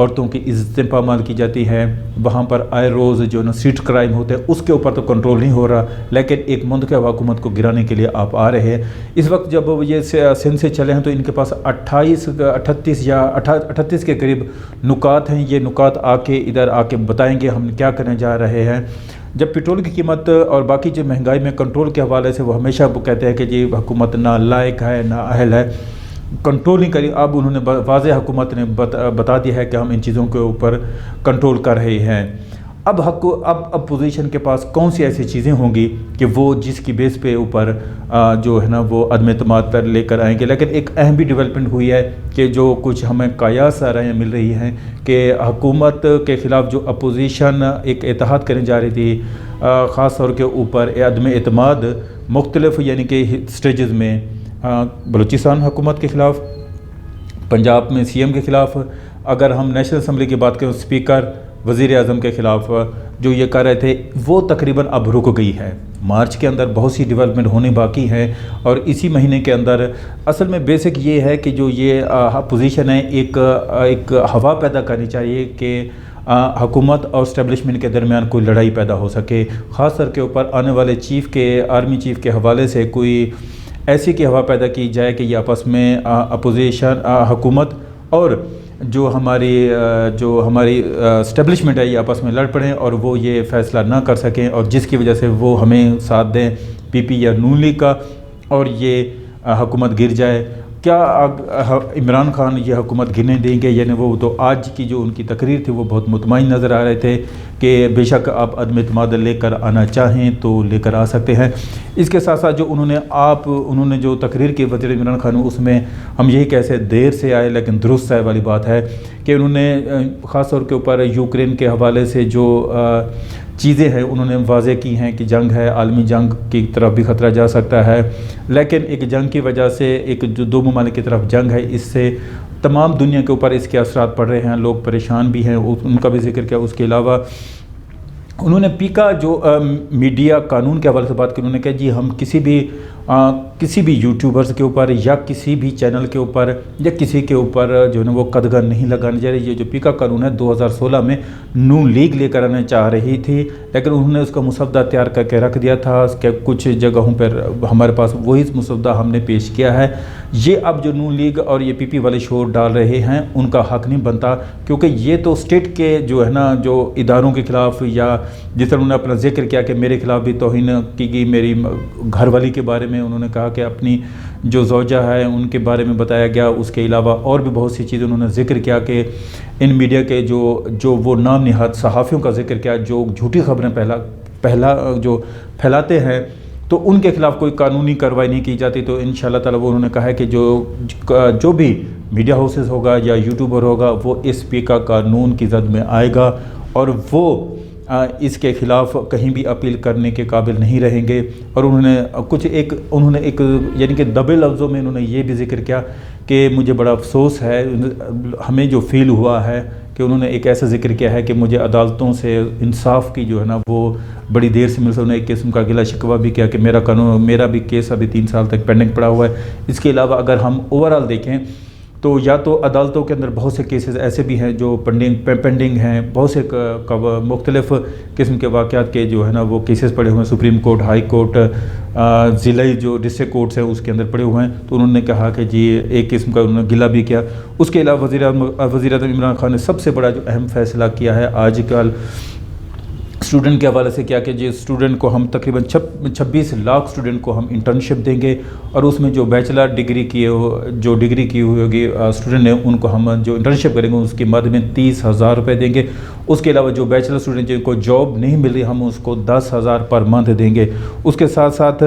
عورتوں کی عزتیں پامال کی جاتی ہیں، وہاں پر آئے روز جو نا اسٹریٹ کرائم ہوتے ہیں اس کے اوپر تو کنٹرول نہیں ہو رہا، لیکن ایک منتخب حکومت کو گرانے کے لیے آپ آ رہے ہیں۔ اس وقت جب یہ سندھ سے چلے ہیں تو ان کے پاس 38 کے قریب نکات ہیں، یہ نکات ادھر آ کے بتائیں گے ہم کیا کرنے جا رہے ہیں۔ جب پیٹرول کی قیمت اور باقی جو مہنگائی میں کنٹرول کے حوالے سے وہ ہمیشہ وہ کہتے ہیں کہ جی حکومت نہ لائق ہے نہ اہل ہے، کنٹرول نہیں کری، اب انہوں نے واضح حکومت نے بتا دیا ہے کہ ہم ان چیزوں کے اوپر کنٹرول کر رہے ہیں۔ اب اپوزیشن کے پاس کون سی ایسی چیزیں ہوں گی کہ وہ جس کی بیس پہ اوپر جو ہے نا وہ عدم اعتماد پر لے کر آئیں گے۔ لیکن ایک اہم بھی ڈیولپمنٹ ہوئی ہے کہ جو کچھ ہمیں قیاس رائیں مل رہی ہیں کہ حکومت کے خلاف جو اپوزیشن ایک اتحاد کرنے جا رہی تھی، خاص طور کے اوپر عدم اعتماد مختلف یعنی کہ سٹیجز میں، بلوچستان حکومت کے خلاف، پنجاب میں سی ایم کے خلاف، اگر ہم نیشنل اسمبلی کی بات کریں اسپیکر وزیر اعظم کے خلاف جو یہ کر رہے تھے وہ تقریباً اب رک گئی ہے۔ مارچ کے اندر بہت سی ڈیولپمنٹ ہونے باقی ہے اور اسی مہینے کے اندر اصل میں بیسک یہ ہے کہ جو یہ اپوزیشن ہے ایک ہوا پیدا کرنی چاہیے کہ حکومت اور اسٹیبلشمنٹ کے درمیان کوئی لڑائی پیدا ہو سکے، خاص طور کے اوپر آنے والے آرمی چیف کے حوالے سے کوئی ایسی کی ہوا پیدا کی جائے کہ یہ آپس میں اپوزیشن حکومت اور جو ہماری اسٹیبلشمنٹ ہے یہ آپس میں لڑ پڑیں اور وہ یہ فیصلہ نہ کر سکیں، اور جس کی وجہ سے وہ ہمیں ساتھ دیں پی پی یا نون لیگ کا اور یہ حکومت گر جائے۔ کیا عمران خان یہ حکومت گرنے دیں گے؟ یعنی وہ تو آج کی جو ان کی تقریر تھی وہ بہت مطمئن نظر آ رہے تھے کہ بے شک آپ عدم اعتماد لے کر آنا چاہیں تو لے کر آ سکتے ہیں۔ اس کے ساتھ ساتھ جو انہوں نے جو تقریر کی وزیر عمران خان، اس میں ہم یہی کیسے دیر سے آئے لیکن درست آئے والی بات ہے کہ انہوں نے خاص طور کے اوپر یوکرین کے حوالے سے جو چیزیں ہیں انہوں نے واضح کی ہیں کہ جنگ ہے، عالمی جنگ کی طرف بھی خطرہ جا سکتا ہے، لیکن ایک جنگ کی وجہ سے ایک جو دو ممالک کی طرف جنگ ہے اس سے تمام دنیا کے اوپر اس کے اثرات پڑ رہے ہیں، لوگ پریشان بھی ہیں، ان کا بھی ذکر کیا۔ اس کے علاوہ انہوں نے پیکا جو میڈیا قانون کے حوالے سے بات کی، انہوں نے کہا جی ہم کسی بھی یوٹیوبرز کے اوپر یا کسی بھی چینل کے اوپر یا کسی کے اوپر جو ہے نا وہ قدغن نہیں لگانے جا رہی۔ یہ جو پیکا قانون ہے 2016 میں نون لیگ لے کر آنا چاہ رہی تھی، لیکن انہوں نے اس کا مسودہ تیار کر کے رکھ دیا تھا کہ کچھ جگہوں پر ہمارے پاس وہی مسودہ ہم نے پیش کیا ہے۔ یہ اب جو نون لیگ اور یہ پی پی والے شور ڈال رہے ہیں ان کا حق نہیں بنتا، کیونکہ یہ تو اسٹیٹ کے جو ہے نا جو اداروں کے خلاف، یا جس طرح انہوں نے اپنا ذکر کیا کہ میرے خلاف بھی توہین کی گئی، میری گھر والی کے بارے میں انہوں نے کہا کہ اپنی جو زوجہ ہے ان کے بارے میں بتایا گیا، اس کے علاوہ اور بھی بہت سی چیزیں انہوں نے ذکر کیا کہ ان میڈیا کے جو وہ نام نہاد صحافیوں کا ذکر کیا جو جھوٹی خبریں پھیلاتے ہیں تو ان کے خلاف کوئی قانونی کارروائی نہیں کی جاتی۔ تو انشاءاللہ تعالیٰ وہ انہوں نے کہا ہے کہ جو بھی میڈیا ہاؤسز ہوگا یا یوٹیوبر ہوگا وہ اس پیکا قانون کی زد میں آئے گا اور وہ اس کے خلاف کہیں بھی اپیل کرنے کے قابل نہیں رہیں گے۔ اور انہوں نے ایک یعنی کہ دبے لفظوں میں انہوں نے یہ بھی ذکر کیا کہ مجھے بڑا افسوس ہے، ہمیں جو فیل ہوا ہے کہ انہوں نے ایک ایسا ذکر کیا ہے کہ مجھے عدالتوں سے انصاف کی جو ہے نا وہ بڑی دیر سے مل سکتا۔ انہوں نے ایک قسم کا گلہ شکوہ بھی کیا کہ میرا بھی کیس ابھی 3 سال تک پینڈنگ پڑا ہوا ہے۔ اس کے علاوہ اگر ہم اوورآل دیکھیں تو یا تو عدالتوں کے اندر بہت سے کیسز ایسے بھی ہیں جو پینڈنگ ہیں، بہت سے مختلف قسم کے واقعات کے جو ہے نا وہ کیسز پڑے ہوئے ہیں، سپریم کورٹ، ہائی کورٹ، ضلعی جو ڈسٹرکٹ کورٹس ہیں اس کے اندر پڑے ہوئے ہیں۔ تو انہوں نے کہا کہ جی ایک قسم کا انہوں نے گلہ بھی کیا۔ اس کے علاوہ وزیر اعظم عمران خان نے سب سے بڑا جو اہم فیصلہ کیا ہے آج کل اسٹوڈنٹ کے حوالے سے کیا کہ جی اسٹوڈنٹ کو ہم تقریباً 26 لاکھ اسٹوڈنٹ کو ہم انٹرنشپ دیں گے، اور اس میں جو بیچلر ڈگری کی ہوئی ہوگی اسٹوڈنٹ نے ان کو ہم جو انٹرنشپ کریں گے اس کی مد میں 30,000 روپے دیں گے۔ اس کے علاوہ جو بیچلر اسٹوڈنٹ جن کو جاب نہیں مل رہی ہم اس کو 10,000 پر منتھ دیں گے۔ اس کے ساتھ ساتھ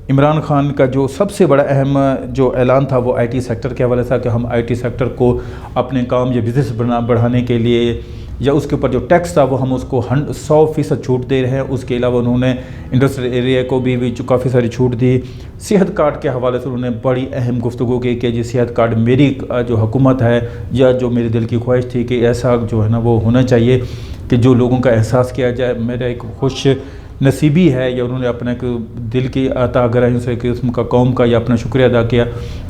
عمران خان کا جو سب سے بڑا اہم جو اعلان تھا وہ آئی ٹی سیکٹر کے حوالے سے کہ ہم آئی ٹی سیکٹر کو اپنے کام یا بزنس بڑھانے کے لیے یا اس کے اوپر جو ٹیکس تھا وہ ہم اس کو 100% چھوٹ دے رہے ہیں۔ اس کے علاوہ انہوں نے انڈسٹریل ایریا کو بھی کافی ساری چھوٹ دی۔ صحت کارڈ کے حوالے سے انہوں نے بڑی اہم گفتگو کی کہ جی صحت کارڈ میری جو حکومت ہے یا جو میرے دل کی خواہش تھی کہ ایسا جو ہے نا وہ ہونا چاہیے کہ جو لوگوں کا احساس کیا جائے میرا ایک خوش نصیبی ہے، یا انہوں نے اپنے دل کی عطا گراہیوں سے ایک قسم کا قوم کا یا اپنا شکریہ ادا کیا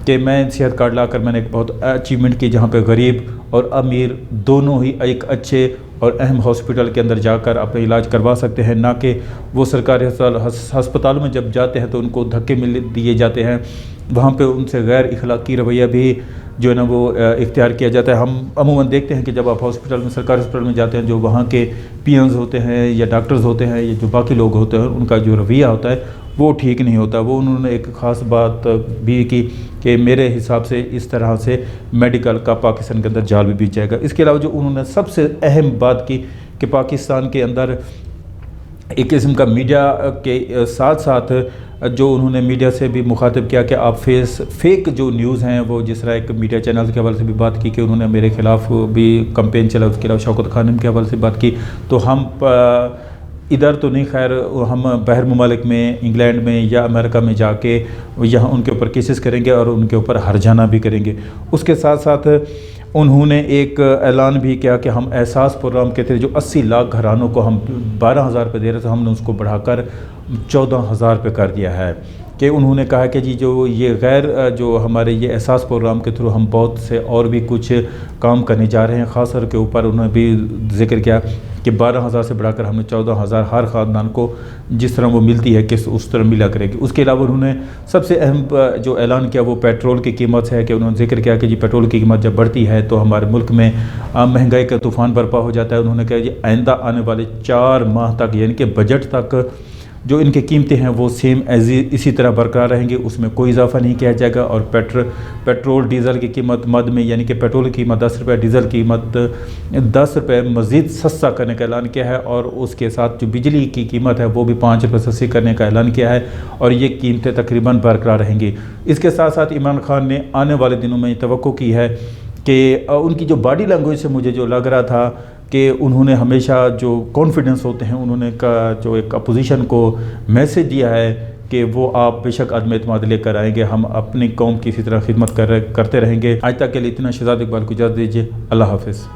کہ میں صحت کارڈ لا کر میں نے ایک بہت اچیومنٹ کی جہاں پہ غریب اور امیر دونوں ہی ایک اچھے اور اہم ہاسپٹل کے اندر جا کر اپنا علاج کروا سکتے ہیں، نہ کہ وہ سرکاری ہسپتالوں میں جب جاتے ہیں تو ان کو دھکے دیے جاتے ہیں، وہاں پہ ان سے غیر اخلاقی رویہ بھی جو ہے نا وہ اختیار کیا جاتا ہے۔ ہم عموماً دیکھتے ہیں کہ جب آپ ہاسپٹل میں سرکاری ہسپتال میں جاتے ہیں، جو وہاں کے پی اینز ہوتے ہیں یا ڈاکٹرز ہوتے ہیں یا جو باقی لوگ ہوتے ہیں، ان کا جو رویہ ہوتا ہے وہ ٹھیک نہیں ہوتا۔ وہ انہوں نے ایک خاص بات بھی کی کہ میرے حساب سے اس طرح سے میڈیکل کا پاکستان کے اندر جال بھی بیچ جائے گا۔ اس کے علاوہ جو انہوں نے سب سے اہم بات کی کہ پاکستان کے اندر ایک قسم کا میڈیا کے ساتھ ساتھ جو انہوں نے میڈیا سے بھی مخاطب کیا کہ آپ فیک جو نیوز ہیں، وہ جس طرح ایک میڈیا چینل کے حوالے سے بھی بات کی کہ انہوں نے میرے خلاف بھی کمپین چلا، اس کے علاوہ شوکت خان کے حوالے سے بات کی، تو ہم ادھر تو نہیں، خیر ہم باہر ممالک میں انگلینڈ میں یا امریکہ میں جا کے یہاں ان کے اوپر کیسز کریں گے اور ان کے اوپر ہرجانہ بھی کریں گے۔ اس کے ساتھ ساتھ انہوں نے ایک اعلان بھی کیا کہ ہم احساس پروگرام کے تھے جو 80 لاکھ گھرانوں کو ہم 12,000 روپے دے رہے تھے، ہم نے اس کو بڑھا کر 14,000 روپے کر دیا ہے۔ کہ انہوں نے کہا کہ جی جو یہ جو ہمارے یہ احساس پروگرام کے تھرو ہم بہت سے اور بھی کچھ کام کرنے جا رہے ہیں، خاص طور کے اوپر انہوں نے بھی ذکر کیا کہ 12,000 سے بڑھا کر ہم نے 14,000 ہر خاندان کو جس طرح وہ ملتی ہے کہ اس طرح ملا کرے گی۔ اس کے علاوہ انہوں نے سب سے اہم جو اعلان کیا وہ پیٹرول کی قیمت ہے، کہ انہوں نے ذکر کیا کہ جی پیٹرول کی قیمت جب بڑھتی ہے تو ہمارے ملک میں مہنگائی کا طوفان برپا ہو جاتا ہے۔ انہوں نے کہا جی آئندہ آنے والے 4 ماہ تک، یعنی کہ بجٹ تک جو ان کی قیمتیں ہیں وہ سیم اسی طرح برقرار رہیں گے، اس میں کوئی اضافہ نہیں کیا جائے گا۔ اور پیٹرول ڈیزل کی قیمت مد میں، یعنی کہ پیٹرول کی قیمت 10 روپے، ڈیزل کی قیمت 10 روپے مزید سستا کرنے کا اعلان کیا ہے، اور اس کے ساتھ جو بجلی کی قیمت ہے وہ بھی 5 روپے سستی کرنے کا اعلان کیا ہے، اور یہ قیمتیں تقریباً برقرار رہیں گی۔ اس کے ساتھ ساتھ عمران خان نے آنے والے دنوں میں توقع کی ہے کہ ان کی جو باڈی لینگویج سے مجھے جو لگ رہا تھا کہ انہوں نے ہمیشہ جو کانفیڈنس ہوتے ہیں، انہوں نے جو ایک اپوزیشن کو میسج دیا ہے کہ وہ آپ بے شک عدم اعتماد لے کر آئیں گے، ہم اپنی قوم کی اسی طرح خدمت کرتے رہیں گے۔ آج تک کے لیے اتنا، شہزاد اقبال کو اجازت دیجیے، اللہ حافظ۔